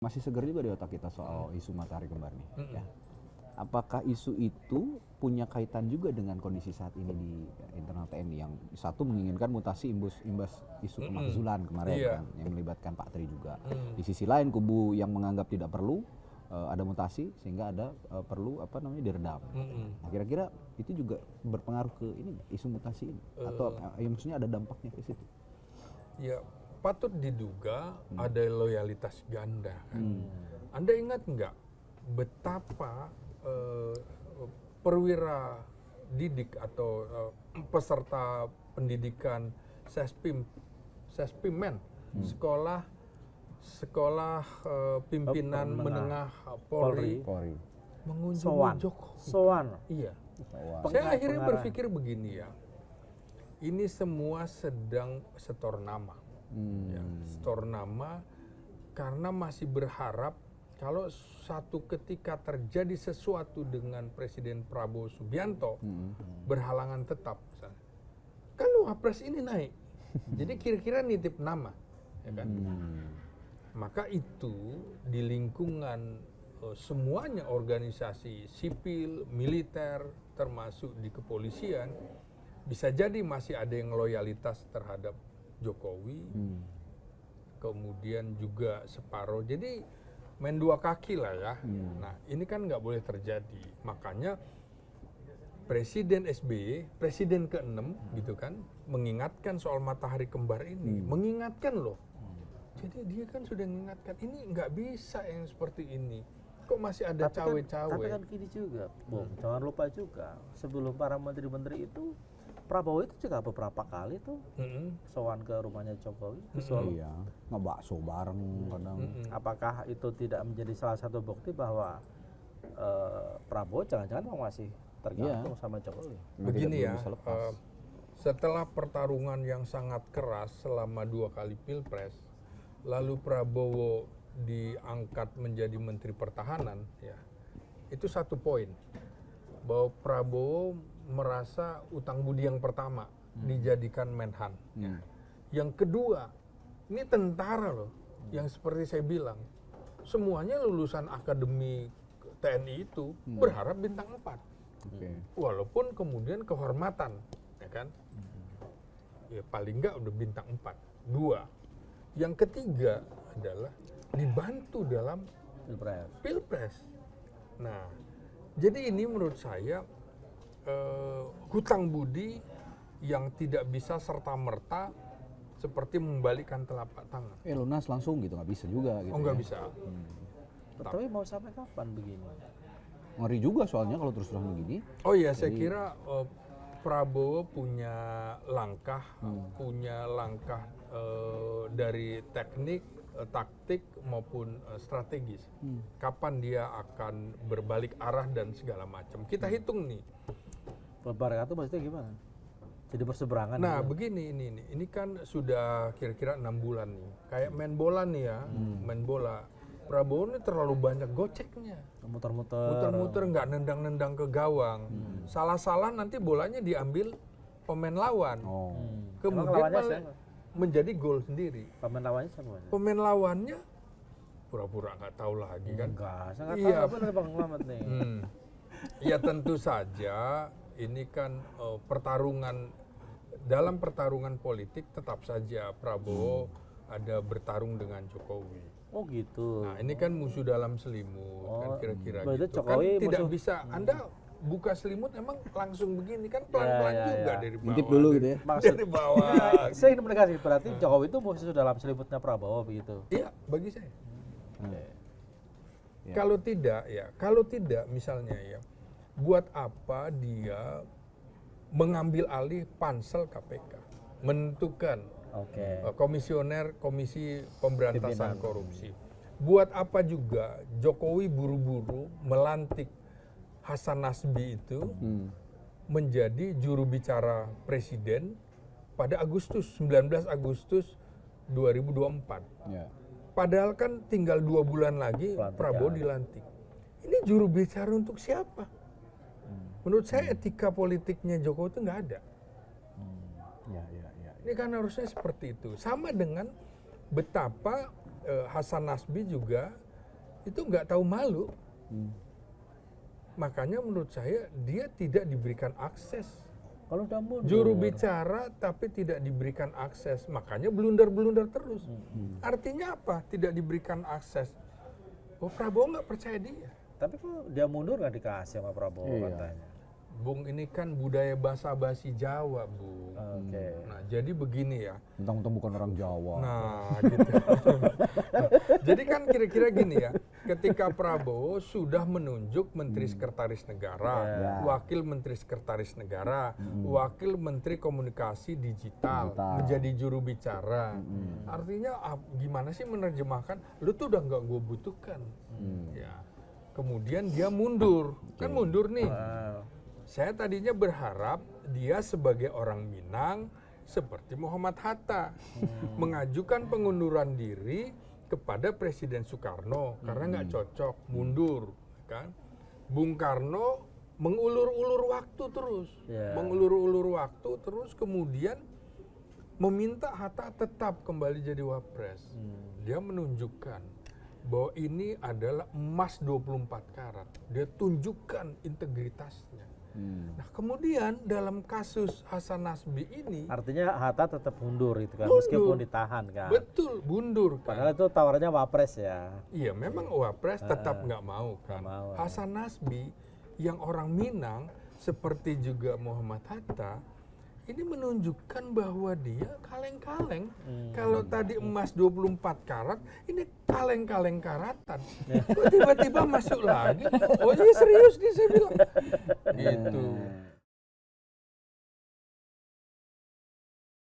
Masih segar juga di otak kita soal isu matahari kembar nih. Ya. Apakah isu itu punya kaitan juga dengan kondisi saat ini di internal TNI yang satu menginginkan mutasi imbas isu pemakzulan kemarin kan, yang melibatkan Pak Tri juga. Di sisi lain kubu yang menganggap tidak perlu ada mutasi sehingga ada perlu diredam. Nah, kira-kira itu juga berpengaruh ke ini isu mutasi ini atau maksudnya ada dampaknya ke situ? Ya, patut diduga ada loyalitas ganda kan. Anda ingat nggak betapa perwira didik atau peserta pendidikan Sespimen, sekolah pimpinan menengah Polri mengunjungi Jokowi. Soan. Iya. Saya akhirnya berpikir begini ya. Ini semua sedang setor nama. Ya, setor nama karena masih berharap kalau satu ketika terjadi sesuatu dengan Presiden Prabowo Subianto berhalangan tetap misalnya, kan Wapres ini naik, jadi kira-kira nitip nama, ya kan? Maka itu di lingkungan semuanya organisasi sipil, militer, termasuk di kepolisian, bisa jadi masih ada yang loyalitas terhadap Jokowi, kemudian juga separuh. Jadi main dua kaki lah ya. Nah ini kan nggak boleh terjadi. Makanya Presiden SBY, Presiden ke-6 gitu kan, mengingatkan soal matahari kembar ini. Mengingatkan loh. Jadi dia kan sudah mengingatkan, ini nggak bisa yang seperti ini. Kok masih ada cawe-cawe? Tapi kan gini juga, Bung, jangan lupa juga, sebelum para menteri-menteri itu, Prabowo itu juga beberapa kali tuh sowan ke rumahnya Jokowi. Iya, ngebakso bareng kadang. Apakah itu tidak menjadi salah satu bukti bahwa Prabowo jangan-jangan masih tergantung sama Jokowi? Begini ya, setelah pertarungan yang sangat keras selama 2 kali pilpres, lalu Prabowo diangkat menjadi Menteri Pertahanan, ya, itu satu poin bahwa Prabowo merasa utang budi yang pertama dijadikan Menhan. Yang kedua, ini tentara loh, yang seperti saya bilang, semuanya lulusan akademi TNI itu berharap bintang 4. Walaupun kemudian kehormatan, ya kan? Ya paling enggak udah bintang 4. 2. Yang ketiga adalah dibantu dalam pilpres. Nah, jadi ini menurut saya hutang budi yang tidak bisa serta-merta seperti membalikkan telapak tangan. Lunas langsung gitu, nggak bisa juga gitu. Oh, nggak bisa. Tapi mau sampai kapan begini? Ngeri juga soalnya kalau terus-terang begini. Oh iya, saya kira Prabowo punya langkah dari teknik, taktik maupun strategis. Kapan dia akan berbalik arah dan segala macam. Kita hitung nih. Berbalik itu maksudnya gimana? Jadi berseberangan. Nah, gitu. begini ini kan sudah kira-kira 6 bulan nih. Kayak main bola nih ya, main bola. Prabowo ini terlalu banyak goceknya. Muter-muter nggak nendang-nendang ke gawang. Salah-salah nanti bolanya diambil pemain lawan. Kemudian menjadi gol sendiri. Pemain lawannya siapa? Pemain lawannya pura-pura nggak tahu lagi kan? Enggak, saya nggak tahu apa dari Bang Muhammad nih. Ya tentu saja ini kan dalam pertarungan politik tetap saja Prabowo ada bertarung dengan Jokowi. Oh gitu. Nah ini kan musuh dalam selimut kan kira-kira gitu. Jokowi kan tidak bisa Anda buka selimut emang langsung begini kan pelan-pelan juga dari bawah. Ngintip dulu gitu ya. Dari bawah. Saya ingin menegaskan berarti Jokowi itu musuh dalam selimutnya Prabowo begitu. Iya, bagi saya. Kalau tidak misalnya ya, buat apa dia mengambil alih pansel KPK, menentukan komisioner Komisi Pemberantasan Korupsi. Buat apa juga Jokowi buru-buru melantik Hasan Nasbi itu menjadi juru bicara presiden pada 19 Agustus 2024. Padahal kan tinggal 2 bulan lagi Prabowo dilantik. Ini juru bicara untuk siapa? Menurut saya etika politiknya Jokowi itu nggak ada. Ini kan harusnya seperti itu. Sama dengan betapa Hasan Nasbi juga itu nggak tahu malu. Makanya menurut saya dia tidak diberikan akses. Kalau udah mundur. Juru bicara tapi tidak diberikan akses, makanya blunder-blunder terus. Artinya apa? Tidak diberikan akses. Oh, Prabowo nggak percaya dia. Tapi kok dia mundur nggak dikasih sama Prabowo Iya. katanya. Bung, ini kan budaya basa-basi Jawa, Bung. Oke. Nah, jadi begini ya. Mentang-mentang bukan orang Jawa. Nah, gitu. Jadi kan kira-kira gini ya, ketika Prabowo sudah menunjuk Menteri Sekretaris Negara, Ya. Wakil Menteri Sekretaris Negara, Wakil Menteri Komunikasi Digital, Digital. menjadi juru bicara. Artinya gimana sih menerjemahkan, lu tuh udah nggak gue butuhkan. Ya. Kemudian dia mundur, kan mundur nih. Wow. Saya tadinya berharap dia sebagai orang Minang seperti Muhammad Hatta mengajukan pengunduran diri kepada Presiden Soekarno karena nggak cocok, mundur, kan? Bung Karno mengulur-ulur waktu terus, Ya. mengulur-ulur waktu terus, kemudian meminta Hatta tetap kembali jadi wapres. Dia menunjukkan bahwa ini adalah emas 24 karat. Dia tunjukkan integritasnya. Nah, kemudian dalam kasus Hasan Nasbi ini, Artinya Hatta tetap mundur itu kan, Mundur. meskipun ditahan kan. betul mundur kan. Padahal itu tawarannya wapres ya. Iya, memang wapres tetap nggak mau kan. Nggak mau. Hasan Nasbi yang orang Minang seperti juga Muhammad Hatta ini menunjukkan bahwa dia kaleng-kaleng. Kalau tadi emas 24 karat, ini kaleng-kaleng karatan. Kok tiba-tiba masuk lagi? Oh iya serius nih saya bilang. Gitu.